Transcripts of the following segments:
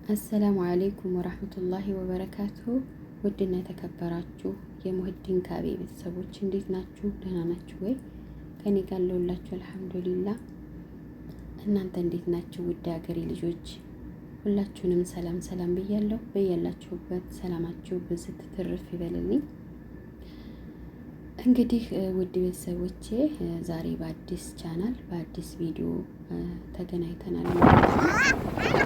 አሰላሙ አለይኩም ወራህመቱላሂ ወበረካቱሁ። ውድና የተከበራችሁ የሙህዲን ካቤ ቤተሰቦች እንዴት ናችሁ? ደህና ናችሁ ወይ? ከኔ ጋር አለሁላችሁ አልሐምዱሊላህ። እናንተ እንዴት ናችሁ? ውድ ሀገሬ ልጆች ሁላችሁንም ሰላም ሰላም ብያለሁ። በያላችሁበት ሰላማችሁ ብዝት ትርፍ ይበልልኝ። እንግዲህ ውድ ቤተሰቦቼ ዛሬ በአዲስ ቻናል በአዲስ ቪዲዮ ተገናኝተናል ማለት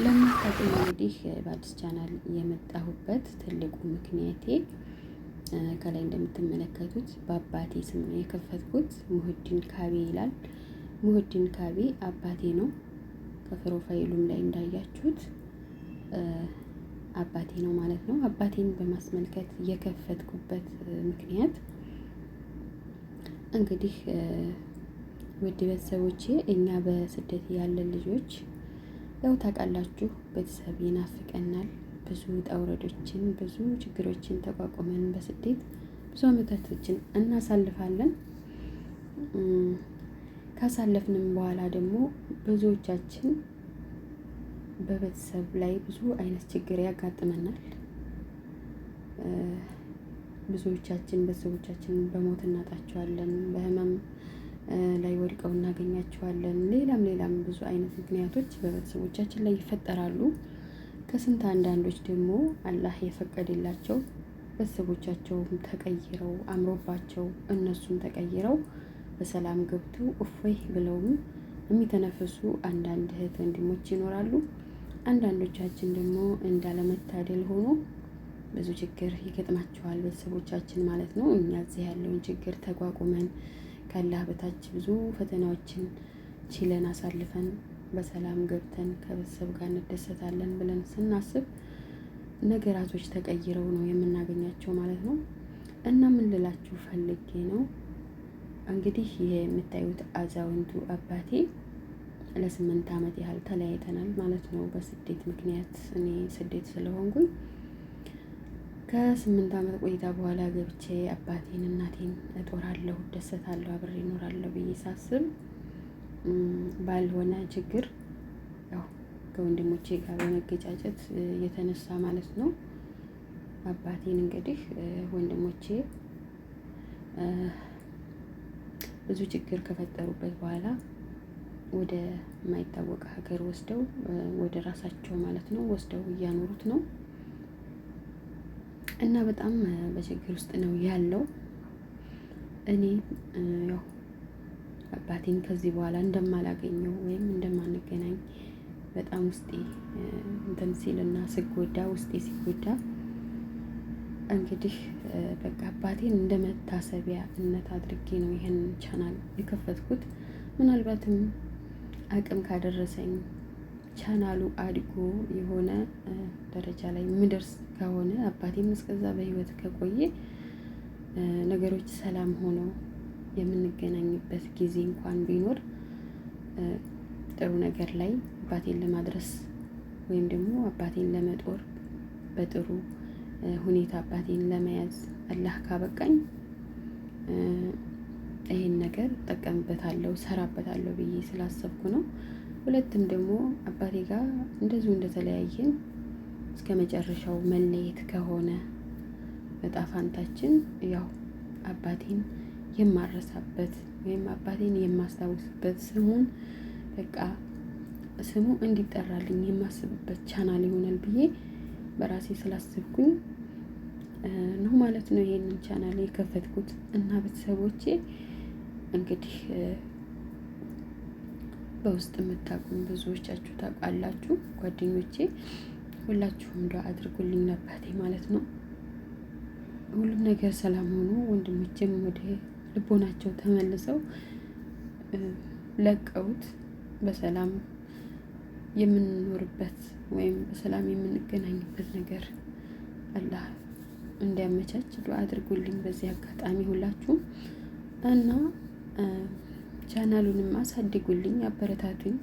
ለምታውቁኝ እንግዲህ በአዲስ ቻናል የመጣሁበት ትልቁ ምክንያቴ ከላይ እንደምትመለከቱት በአባቴ ስም ነው የከፈትኩት። ሙህዲን ካቤ ይላል። ሙህዲን ካቤ አባቴ ነው። ከፕሮፋይሉም ላይ እንዳያችሁት አባቴ ነው ማለት ነው። አባቴን በማስመልከት የከፈትኩበት ምክንያት እንግዲህ ውድ ቤተሰቦቼ እኛ በስደት ያለን ልጆች ያው ታውቃላችሁ፣ ቤተሰብ ይናፍቀናል። ብዙ ውጣ ውረዶችን ብዙ ችግሮችን ተቋቁመን በስደት ብዙ አመታቶችን እናሳልፋለን። ካሳለፍንም በኋላ ደግሞ ብዙዎቻችን በቤተሰብ ላይ ብዙ አይነት ችግር ያጋጥመናል። ብዙዎቻችን ቤተሰቦቻችን በሞት እናጣቸዋለን፣ በህመም ላይ ወድቀው እናገኛቸዋለን። ሌላም ብዙ አይነት ምክንያቶች በቤተሰቦቻችን ላይ ይፈጠራሉ። ከስንት አንዳንዶች ደግሞ አላህ የፈቀደላቸው ቤተሰቦቻቸውም ተቀይረው አምሮባቸው እነሱም ተቀይረው በሰላም ገብተው እፎይ ብለውም የሚተነፍሱ አንዳንድ እህት ወንድሞች ይኖራሉ። አንዳንዶቻችን ደግሞ እንዳለመታደል ሆኖ ብዙ ችግር ይገጥማቸዋል ቤተሰቦቻችን ማለት ነው። እኛ እዚህ ያለውን ችግር ተቋቁመን ካላህ በታች ብዙ ፈተናዎችን ችለን አሳልፈን በሰላም ገብተን ከቤተሰብ ጋር እንደሰታለን ብለን ስናስብ ነገራቶች ተቀይረው ነው የምናገኛቸው ማለት ነው። እና ምን ልላችሁ ፈልጌ ነው እንግዲህ ይሄ የምታዩት አዛውንቱ አባቴ ለ8 ዓመት ያህል ተለያይተናል ማለት ነው። በስደት ምክንያት እኔ ስደት ስለሆንኩኝ ከ8 ዓመት ቆይታ በኋላ ገብቼ አባቴን እናቴን እጦራለሁ፣ እደሰታለሁ፣ አብሬ እኖራለሁ ብዬ ሳስብ ባልሆነ ችግር ያው ከወንድሞቼ ጋር በመገጫጨት የተነሳ ማለት ነው አባቴን እንግዲህ ወንድሞቼ ብዙ ችግር ከፈጠሩበት በኋላ ወደ ማይታወቅ ሀገር ወስደው ወደ ራሳቸው ማለት ነው ወስደው እያኖሩት ነው። እና በጣም በችግር ውስጥ ነው ያለው። እኔ ያው አባቴን ከዚህ በኋላ እንደማላገኘው ወይም እንደማንገናኝ በጣም ውስጤ እንትን ሲልና ስጎዳ ውስጤ ሲጎዳ እንግዲህ በቃ አባቴን እንደ መታሰቢያነት አድርጌ ነው ይሄን ቻናል የከፈትኩት። ምናልባትም አቅም ካደረሰኝ ቻናሉ አድጎ የሆነ ደረጃ ላይ የሚደርስ ከሆነ አባቴም እስከዛ በህይወት ከቆየ ነገሮች ሰላም ሆነው የምንገናኝበት ጊዜ እንኳን ቢኖር ጥሩ ነገር ላይ አባቴን ለማድረስ ወይም ደግሞ አባቴን ለመጦር በጥሩ ሁኔታ አባቴን ለመያዝ አላህ ካበቃኝ ይሄን ነገር እጠቀምበታለሁ፣ ሰራበታለሁ ብዬ ስላሰብኩ ነው። ሁለትም ደግሞ አባቴ ጋር እንደዚሁ እንደተለያየን እስከ መጨረሻው መለየት ከሆነ እጣ ፋንታችን ያው አባቴን የማረሳበት ወይም አባቴን የማስታውስበት ስሙን በቃ ስሙ እንዲጠራልኝ የማስብበት ቻናል ይሆናል ብዬ በራሴ ስላስብኩኝ ነው ማለት ነው ይሄንን ቻናል የከፈትኩት። እና ቤተሰቦቼ እንግዲህ በውስጥ የምታውቁኝ ብዙዎቻችሁ ታውቃላችሁ። ጓደኞቼ ሁላችሁም ዱአ አድርጉልኝ ለአባቴ ማለት ነው። ሁሉም ነገር ሰላም ሆኖ ወንድሞቼም ወደ ልቦናቸው ተመልሰው ለቀውት በሰላም የምንኖርበት ወይም በሰላም የምንገናኝበት ነገር አላህ እንዲያመቻች ዱአ አድርጉልኝ በዚህ አጋጣሚ ሁላችሁም። እና ቻናሉንም አሳድጉልኝ፣ አበረታቱኝ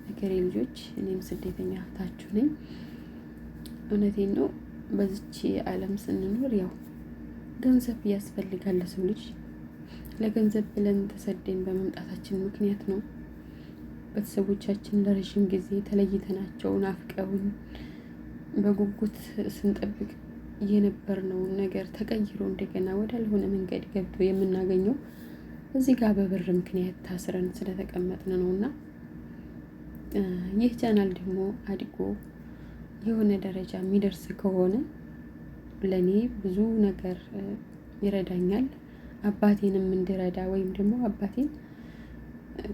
ሀገሬ ልጆች። እኔም ስደተኛ እህታችሁ ነኝ። እውነቴን ነው። በዚች ዓለም ስንኖር ያው ገንዘብ ያስፈልጋል ለሰው ልጅ። ለገንዘብ ብለን ተሰደን በመምጣታችን ምክንያት ነው ቤተሰቦቻችን ለረዥም ጊዜ ተለይተናቸው ናፍቀውን በጉጉት ስንጠብቅ የነበርነውን ነገር ተቀይሮ እንደገና ወዳልሆነ መንገድ ገብቶ የምናገኘው እዚህ ጋር በብር ምክንያት ታስረን ስለተቀመጥን ነውና ይህ ቻናል ደግሞ አድጎ የሆነ ደረጃ የሚደርስ ከሆነ ለኔ ብዙ ነገር ይረዳኛል። አባቴንም እንድረዳ ወይም ደግሞ አባቴን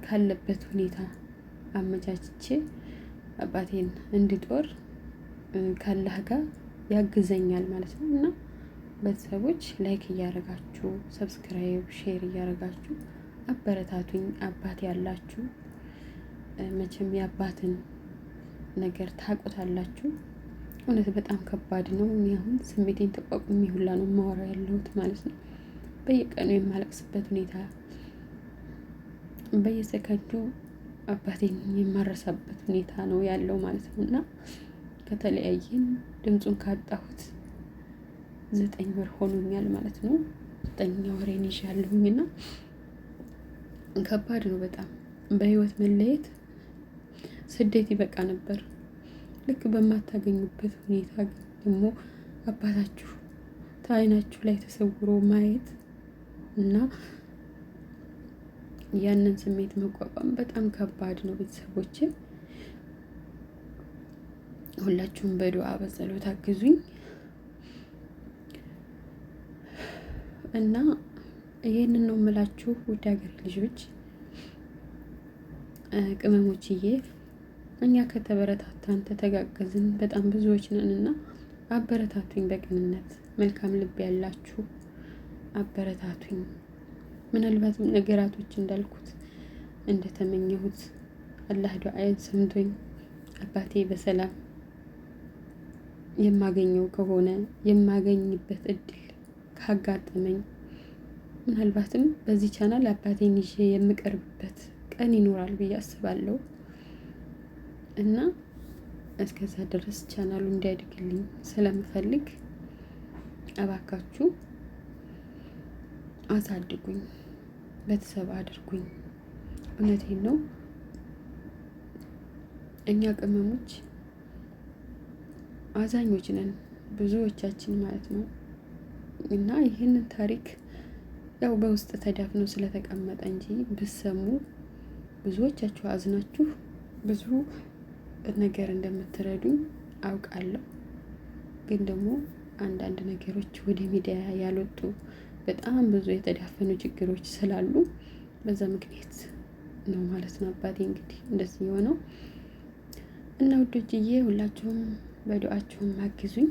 ካለበት ሁኔታ አመቻችቼ አባቴን እንድጦር ካላህ ጋር ያግዘኛል ማለት ነው። እና ቤተሰቦች ላይክ እያደረጋችሁ ሰብስክራይብ፣ ሼር እያደረጋችሁ አበረታቱኝ። አባት ያላችሁ መቼም የአባትን ነገር ታውቁታላችሁ። እውነት በጣም ከባድ ነው። እኔ አሁን ስሜቴን ተቋቁሜ ሁላ ነው የማወራው ያለሁት ማለት ነው። በየቀኑ የማለቅስበት ሁኔታ፣ በየሰከንዱ አባቴን የማረሳበት ሁኔታ ነው ያለው ማለት ነው። እና ከተለያየን ድምፁን ካጣሁት 9 ወር ሆኖኛል ማለት ነው። 9ኛ ወሬን ይዣለሁኝ እና ከባድ ነው በጣም። በህይወት መለየት ስደት ይበቃ ነበር። ልክ በማታገኙበት ሁኔታ ደግሞ አባታችሁ ከዓይናችሁ ላይ ተሰውሮ ማየት እና ያንን ስሜት መቋቋም በጣም ከባድ ነው። ቤተሰቦቼ ሁላችሁም በዱዓ በጸሎት አግዙኝ እና ይሄንን ነው የምላችሁ ውድ ሀገር ልጆች ቅመሞችዬ። እኛ ከተበረታታን ተተጋገዝን በጣም ብዙዎች ነን እና አበረታቱኝ። በቅንነት መልካም ልብ ያላችሁ አበረታቱኝ። ምናልባትም ነገራቶች እንዳልኩት እንደተመኘሁት አላህ ዱዓዬን ሰምቶኝ አባቴ በሰላም የማገኘው ከሆነ የማገኝበት እድል ካጋጠመኝ ምናልባትም በዚህ ቻናል አባቴን ይዤ የምቀርብበት ቀን ይኖራል ብዬ አስባለሁ እና እስከዛ ድረስ ቻናሉ እንዲያድግልኝ ስለምፈልግ እባካችሁ አሳድጉኝ፣ ቤተሰብ አድርጉኝ። እውነቴን ነው። እኛ ቅመሞች አዛኞች ነን ብዙዎቻችን ማለት ነው እና ይህንን ታሪክ ያው በውስጥ ተዳፍኖ ስለተቀመጠ እንጂ ብሰሙ ብዙዎቻችሁ አዝናችሁ ብዙ ነገር እንደምትረዱኝ አውቃለሁ። ግን ደግሞ አንዳንድ ነገሮች ወደ ሚዲያ ያልወጡ በጣም ብዙ የተዳፈኑ ችግሮች ስላሉ በዛ ምክንያት ነው ማለት ነው አባቴ እንግዲህ እንደዚህ የሆነው እና ውዶችዬ ሁላችሁም በዱዓችሁም አግዙኝ።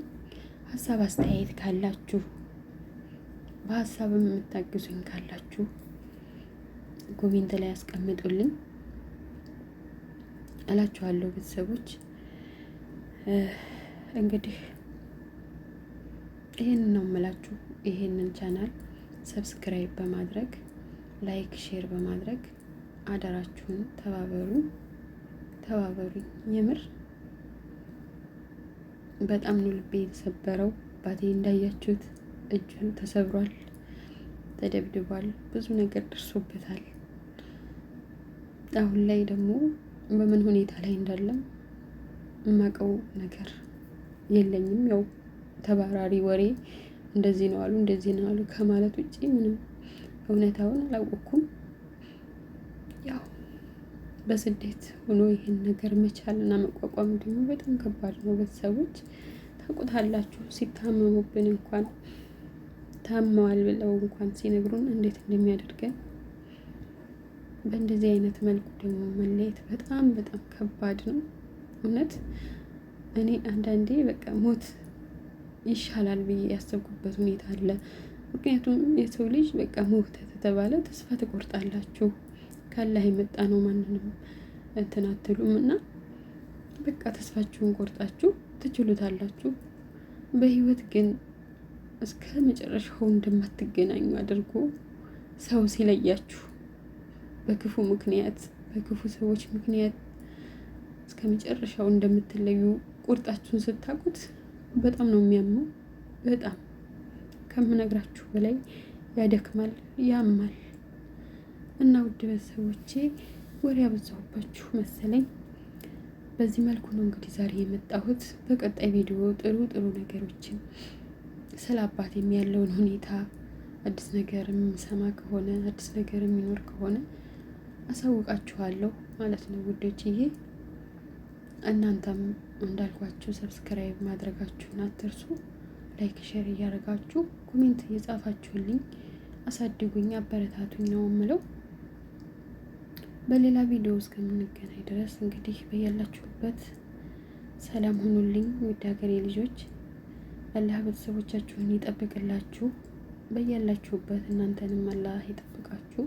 ሀሳብ አስተያየት ካላችሁ በሀሳብም የምታግዙኝ ካላችሁ ኮሜንት ላይ ያስቀምጡልኝ እላችኋለሁ። ቤተሰቦች እንግዲህ ይሄንን ነው የምላችሁ። ይሄንን ቻናል ሰብስክራይብ በማድረግ ላይክ፣ ሼር በማድረግ አደራችሁን ተባበሩኝ። የምር በጣም ነው ልቤ የተሰበረው። አባቴ እንዳያችሁት እጁን ተሰብሯል፣ ተደብድቧል፣ ብዙ ነገር ደርሶበታል። አሁን ላይ ደግሞ በምን ሁኔታ ላይ እንዳለም የማውቀው ነገር የለኝም። ያው ተባራሪ ወሬ እንደዚህ ነው አሉ እንደዚህ ነው አሉ ከማለት ውጪ ምንም እውነታውን አላወቅኩም። ያው በስደት ሆኖ ይሄን ነገር መቻልና መቋቋም ደግሞ በጣም ከባድ ነው። ቤተሰቦች ታውቁታላችሁ። ሲታመሙብን እንኳን ታመዋል ብለው እንኳን ሲነግሩን እንዴት እንደሚያደርገን በእንደዚህ አይነት መልኩ ደግሞ መለየት በጣም በጣም ከባድ ነው። እውነት እኔ አንዳንዴ በቃ ሞት ይሻላል ብዬ ያሰብኩበት ሁኔታ አለ። ምክንያቱም የሰው ልጅ በቃ ሞት ተተባለ ተስፋ ትቆርጣላችሁ። ካላህ የመጣ ነው ማንንም እንትን አትሉም እና በቃ ተስፋችሁን ቆርጣችሁ ትችሉታላችሁ። በህይወት ግን እስከ መጨረሻው እንደማትገናኙ አድርጎ ሰው ሲለያችሁ በክፉ ምክንያት በክፉ ሰዎች ምክንያት እስከ መጨረሻው እንደምትለዩ ቁርጣችሁን ስታውቁት በጣም ነው የሚያመው። በጣም ከምነግራችሁ በላይ ያደክማል፣ ያማል። እና ውድ ቤተሰቦቼ ወሬ ያበዛሁባችሁ መሰለኝ። በዚህ መልኩ ነው እንግዲህ ዛሬ የመጣሁት። በቀጣይ ቪዲዮ ጥሩ ጥሩ ነገሮችን ስለ አባቴም ያለውን ሁኔታ አዲስ ነገር የምሰማ ከሆነ አዲስ ነገር የሚኖር ከሆነ አሳውቃችኋለሁ ማለት ነው ውዶችዬ። እናንተም እንዳልኳችሁ ሰብስክራይብ ማድረጋችሁን አትርሱ። ላይክ ሼር እያደረጋችሁ ኮሜንት እየጻፋችሁልኝ አሳድጉኝ፣ አበረታቱኝ ነው የምለው። በሌላ ቪዲዮ እስከምንገናኝ ድረስ እንግዲህ በያላችሁበት ሰላም ሁኑልኝ ውድ ሀገሬ ልጆች። አላህ ቤተሰቦቻችሁን ይጠብቅላችሁ። በያላችሁበት እናንተንም አላህ ይጠብቃችሁ።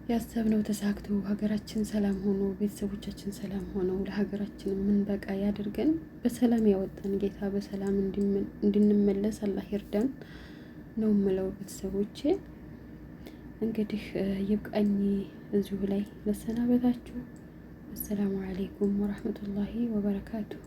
ያሰብነው ተሳክቶ ሀገራችን ሰላም ሆኖ ቤተሰቦቻችን ሰላም ሆነው ለሀገራችን የምንበቃ ያድርገን። በሰላም ያወጣን ጌታ በሰላም እንድንመለስ አላህ ይርዳን ነው የምለው ቤተሰቦቼ። እንግዲህ ይብቃኝ እዚሁ ላይ ለሰናበታችሁ። አሰላሙ አለይኩም ወራህመቱላሂ ወበረካቱሁ።